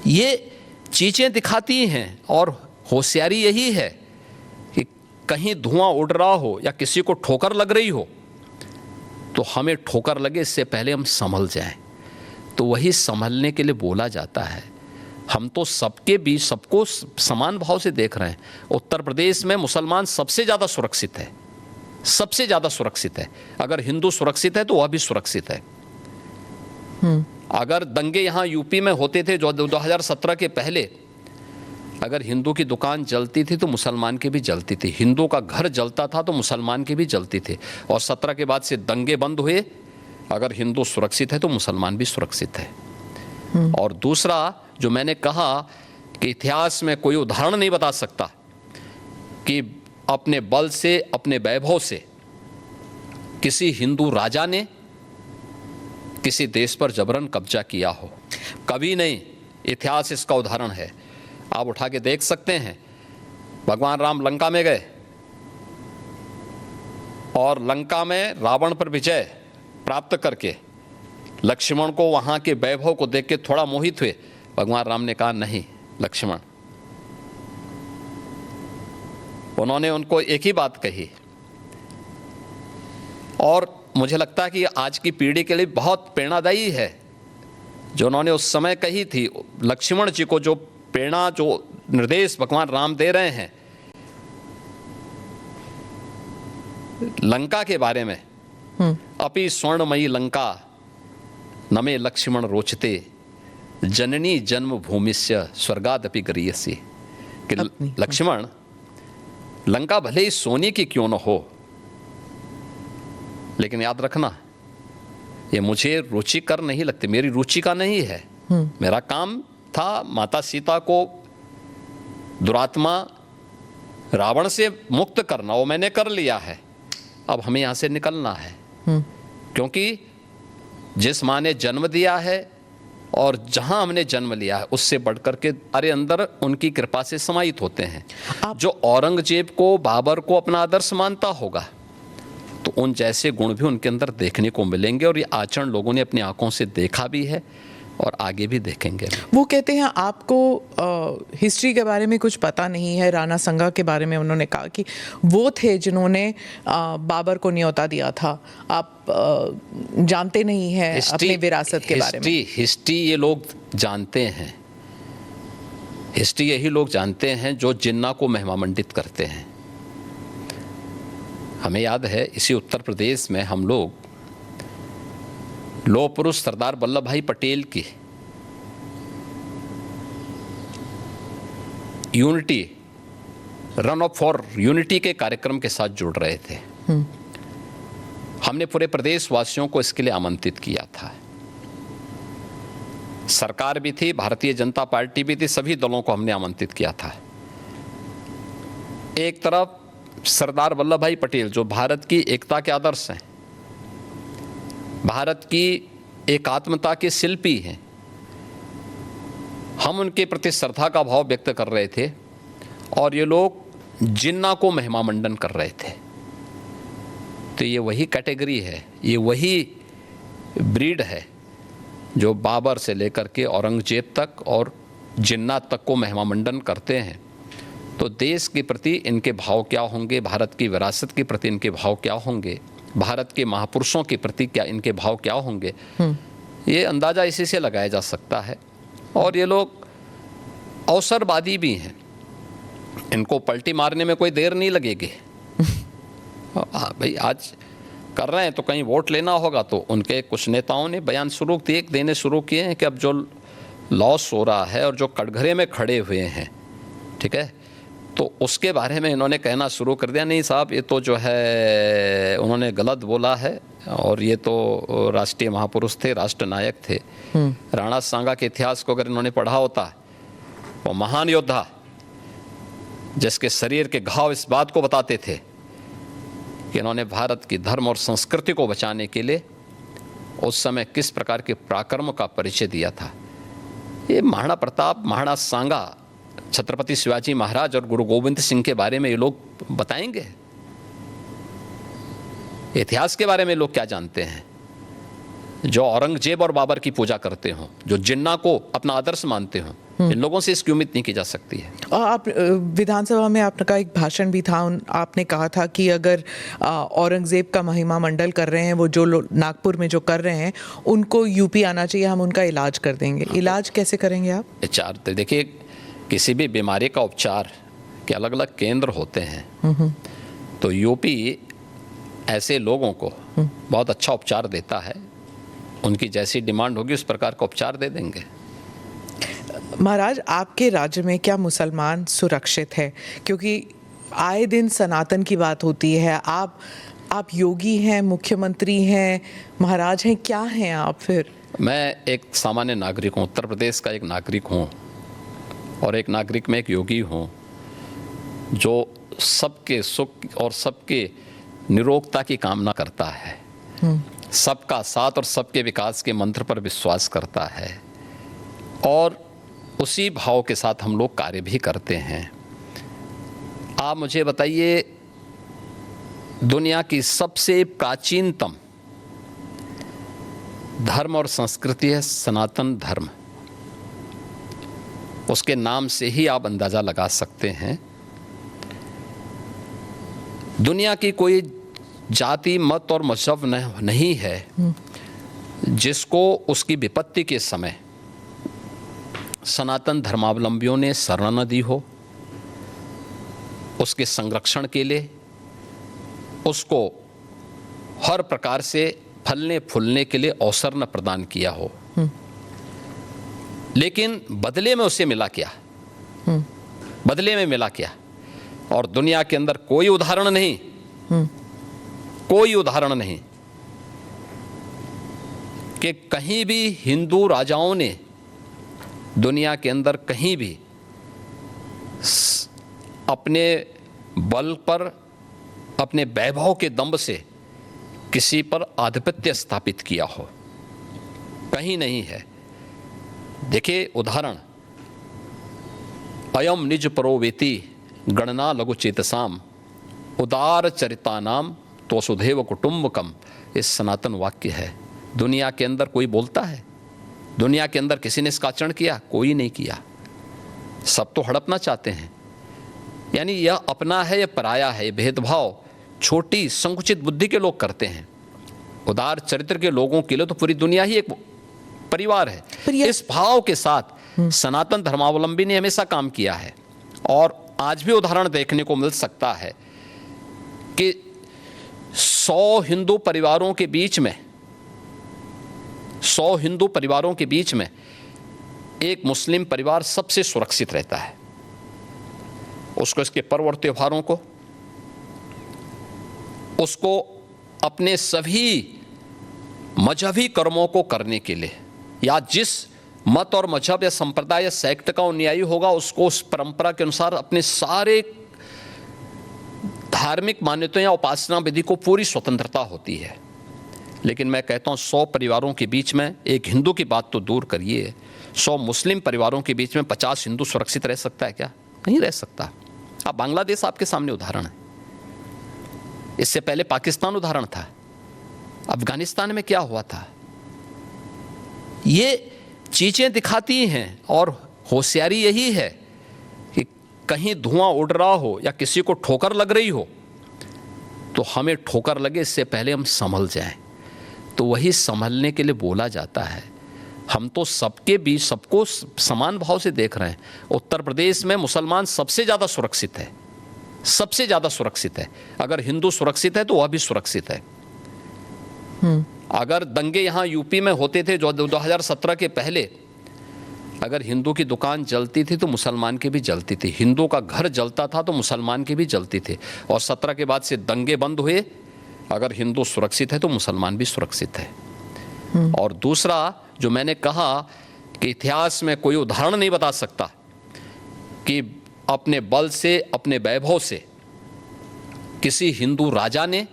ये चीज़ें दिखाती हैं और होशियारी यही है कि कहीं धुआं उड़ रहा हो या किसी को ठोकर लग रही हो तो हमें ठोकर लगे इससे पहले हम संभल जाएं। तो वही संभलने के लिए बोला जाता है। हम तो सबके बीच सबको समान भाव से देख रहे हैं। उत्तर प्रदेश में मुसलमान सबसे ज़्यादा सुरक्षित है, सबसे ज़्यादा सुरक्षित है। अगर हिंदू सुरक्षित है तो वह भी सुरक्षित है। अगर दंगे यहाँ यूपी में होते थे जो 2017 के पहले, अगर हिंदू की दुकान जलती थी तो मुसलमान की भी जलती थी, हिंदू का घर जलता था तो मुसलमान की भी जलती थी। और 17 के बाद से दंगे बंद हुए। अगर हिंदू सुरक्षित है तो मुसलमान भी सुरक्षित है। और दूसरा जो मैंने कहा कि इतिहास में कोई उदाहरण नहीं बता सकता कि अपने बल से, अपने वैभव से किसी हिंदू राजा ने किसी देश पर जबरन कब्जा किया हो, कभी नहीं। इतिहास इसका उदाहरण है, आप उठा के देख सकते हैं। भगवान राम लंका में गए और लंका में रावण पर विजय प्राप्त करके लक्ष्मण को वहां के वैभव को देख के थोड़ा मोहित हुए। भगवान राम ने कहा नहीं लक्ष्मण, उन्होंने उनको एक ही बात कही। और मुझे लगता है कि आज की पीढ़ी के लिए बहुत प्रेरणादायी है जो उन्होंने उस समय कही थी। लक्ष्मण जी को जो प्रेरणा, जो निर्देश भगवान राम दे रहे हैं लंका के बारे में, अपि स्वर्णमयी लंका नमे लक्ष्मण रोचते जननी जन्म भूमिस्य स्वर्गादपि गरीयसी। कि लक्ष्मण, लंका भले ही सोने की क्यों न हो, लेकिन याद रखना ये मुझे रुचिकर नहीं लगती, मेरी रुचि का नहीं है। मेरा काम था माता सीता को दुरात्मा रावण से मुक्त करना, वो मैंने कर लिया है। अब हमें यहाँ से निकलना है, क्योंकि जिस माँ ने जन्म दिया है और जहाँ हमने जन्म लिया है उससे बढ़कर के हमारे अंदर उनकी कृपा से समाहित होते हैं। जो औरंगजेब को, बाबर को अपना आदर्श मानता होगा तो उन जैसे गुण भी उनके अंदर देखने को मिलेंगे। और ये आचरण लोगों ने अपनी आंखों से देखा भी है और आगे भी देखेंगे। वो कहते हैं आपको हिस्ट्री के बारे में कुछ पता नहीं है। राणा संगा के बारे में उन्होंने कहा कि वो थे जिन्होंने बाबर को न्योता दिया था। आप जानते नहीं हैं अपनी विरासत के बारे में। हिस्ट्री ये लोग जानते हैं, हिस्ट्री यही लोग जानते हैं जो जिन्ना को महिमामंडित करते हैं। हमें याद है इसी उत्तर प्रदेश में हम लोग लौह पुरुष सरदार वल्लभ भाई पटेल की unity, run up for unity के कार्यक्रम के साथ जुड़ रहे थे। हमने पूरे प्रदेश वासियों को इसके लिए आमंत्रित किया था। सरकार भी थी, भारतीय जनता पार्टी भी थी, सभी दलों को हमने आमंत्रित किया था। एक तरफ सरदार वल्लभ भाई पटेल जो भारत की एकता के आदर्श हैं, भारत की एकात्मता के शिल्पी हैं, हम उनके प्रति श्रद्धा का भाव व्यक्त कर रहे थे। और ये लोग जिन्ना को महिमामंडन कर रहे थे। तो ये वही कैटेगरी है, ये वही ब्रीड है जो बाबर से लेकर के औरंगजेब तक और जिन्ना तक को महिमामंडन करते हैं। तो देश के प्रति इनके भाव क्या होंगे, भारत की विरासत के प्रति इनके भाव क्या होंगे, भारत के महापुरुषों के प्रति क्या इनके भाव क्या होंगे, ये अंदाज़ा इसी से लगाया जा सकता है। और ये लोग अवसरवादी भी हैं, इनको पलटी मारने में कोई देर नहीं लगेगी। भाई आज कर रहे हैं तो कहीं वोट लेना होगा, तो उनके कुछ नेताओं ने बयान देने शुरू किए हैं कि अब जो लॉस हो रहा है और जो कटघरे में खड़े हुए हैं, ठीक है, तो उसके बारे में इन्होंने कहना शुरू कर दिया, नहीं साहब ये तो जो है उन्होंने गलत बोला है और ये तो राष्ट्रीय महापुरुष थे, राष्ट्र नायक थे। राणा सांगा के इतिहास को अगर इन्होंने पढ़ा होता, वो महान योद्धा जिसके शरीर के घाव इस बात को बताते थे कि इन्होंने भारत की धर्म और संस्कृति को बचाने के लिए उस समय किस प्रकार के पराक्रम का परिचय दिया था। ये महाराणा प्रताप, महाराणा सांगा, छत्रपति शिवाजी महाराज और गुरु गोविंद सिंह के बारे में ये लोग बताएंगे। इतिहास के बारे में लोग क्या जानते हैं? जो औरंगजेब और बाबर की पूजा करते हों, जो जिन्ना को अपना आदर्श मानते हों, इन लोगों से इसकी उम्मीद नहीं की जा सकती है। और आप विधानसभा में आपका एक भाषण भी था, आपने कहा था कि अगर औरंगजेब का महिमा मंडल कर रहे हैं, वो जो नागपुर में जो कर रहे हैं, उनको यूपी आना चाहिए, हम उनका इलाज कर देंगे। इलाज कैसे करेंगे आप? उपचार तो देखिए, किसी भी बीमारी का उपचार के अलग अलग केंद्र होते हैं, तो यूपी ऐसे लोगों को बहुत अच्छा उपचार देता है। उनकी जैसी डिमांड होगी उस प्रकार का उपचार दे देंगे। महाराज, आपके राज्य में क्या मुसलमान सुरक्षित है? क्योंकि आए दिन सनातन की बात होती है। आप योगी हैं, मुख्यमंत्री हैं, महाराज हैं, क्या हैं आप फिर? मैं एक सामान्य नागरिक हूँ, उत्तर प्रदेश का एक नागरिक हूँ, और एक नागरिक में एक योगी हूँ जो सबके सुख और सबके निरोगता की कामना करता है, सबका साथ और सबके विकास के मंत्र पर विश्वास करता है, और उसी भाव के साथ हम लोग कार्य भी करते हैं। आप मुझे बताइए, दुनिया की सबसे प्राचीनतम धर्म और संस्कृति है सनातन धर्म। उसके नाम से ही आप अंदाजा लगा सकते हैं। दुनिया की कोई जाति, मत और मजहब नहीं है जिसको उसकी विपत्ति के समय सनातन धर्मावलंबियों ने शरण न दी हो, उसके संरक्षण के लिए उसको हर प्रकार से फलने फूलने के लिए अवसर न प्रदान किया हो। लेकिन बदले में उसे मिला क्या? बदले में मिला क्या? और दुनिया के अंदर कोई उदाहरण नहीं, कोई उदाहरण नहीं कि कहीं भी हिंदू राजाओं ने दुनिया के अंदर कहीं भी अपने बल पर, अपने वैभव के दंभ से किसी पर आधिपत्य स्थापित किया हो, कहीं नहीं है। देखिए उदाहरण, अयम निज परो वेति गणना लघु चेतसाम उदार चरितानाम तो सुधेव कुटुंबकम, इस सनातन वाक्य है। दुनिया के अंदर कोई बोलता है? दुनिया के अंदर किसी ने इसका आचरण किया? कोई नहीं किया। सब तो हड़पना चाहते हैं। यानी यह अपना है, यह पराया है, यह भेदभाव छोटी संकुचित बुद्धि के लोग करते हैं। उदार चरित्र के लोगों के लिए तो पूरी दुनिया ही एक परिवार है। इस भाव के साथ सनातन धर्मावलंबी ने हमेशा काम किया है, और आज भी उदाहरण देखने को मिल सकता है कि 100 हिंदू परिवारों के बीच में, 100 हिंदू परिवारों के बीच में एक मुस्लिम परिवार सबसे सुरक्षित रहता है। उसको इसके पर्व और त्योहारों को, उसको अपने सभी मजहबी कर्मों को करने के लिए, या जिस मत और मजहब या संप्रदाय या सेक्ट का अनुयायी होगा उसको उस परंपरा के अनुसार अपने सारे धार्मिक मान्यताओं या उपासना विधि को पूरी स्वतंत्रता होती है। लेकिन मैं कहता हूँ 100 परिवारों के बीच में, एक हिंदू की बात तो दूर करिए, 100 मुस्लिम परिवारों के बीच में 50 हिंदू सुरक्षित रह सकता है क्या? नहीं रह सकता। अब बांग्लादेश आपके सामने उदाहरण है, इससे पहले पाकिस्तान उदाहरण था, अफगानिस्तान में क्या हुआ था। ये चीजें दिखाती हैं, और होशियारी यही है कि कहीं धुआं उड़ रहा हो या किसी को ठोकर लग रही हो तो हमें ठोकर लगे इससे पहले हम संभल जाएं। तो वही संभलने के लिए बोला जाता है। हम तो सबके बीच सबको समान भाव से देख रहे हैं। उत्तर प्रदेश में मुसलमान सबसे ज़्यादा सुरक्षित है, सबसे ज़्यादा सुरक्षित है। अगर हिंदू सुरक्षित है तो वह भी सुरक्षित है। अगर दंगे यहाँ यूपी में होते थे जो 2017 के पहले, अगर हिंदू की दुकान जलती थी तो मुसलमान की भी जलती थी, हिंदू का घर जलता था तो मुसलमान की भी जलती थी। और 17 के बाद से दंगे बंद हुए। अगर हिंदू सुरक्षित है तो मुसलमान भी सुरक्षित है। और दूसरा जो मैंने कहा कि इतिहास में कोई उदाहरण नहीं बता सकता कि अपने बल से, अपने वैभव से किसी हिंदू राजा ने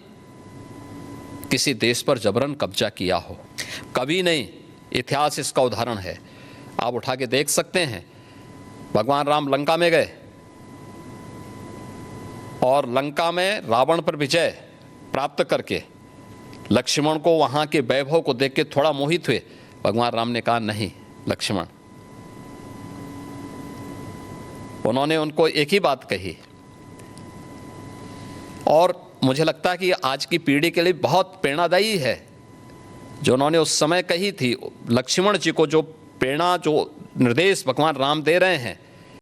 किसी देश पर जबरन कब्जा किया हो, कभी नहीं। इतिहास इसका उदाहरण है, आप उठा के देख सकते हैं। भगवान राम लंका में गए और लंका में रावण पर विजय प्राप्त करके लक्ष्मण को वहाँ के वैभव को देख के थोड़ा मोहित हुए। भगवान राम ने कहा नहीं लक्ष्मण, उन्होंने उनको एक ही बात कही, और मुझे लगता है कि आज की पीढ़ी के लिए बहुत प्रेरणादायी है जो उन्होंने उस समय कही थी। लक्ष्मण जी को जो प्रेरणा, जो निर्देश भगवान राम दे रहे हैं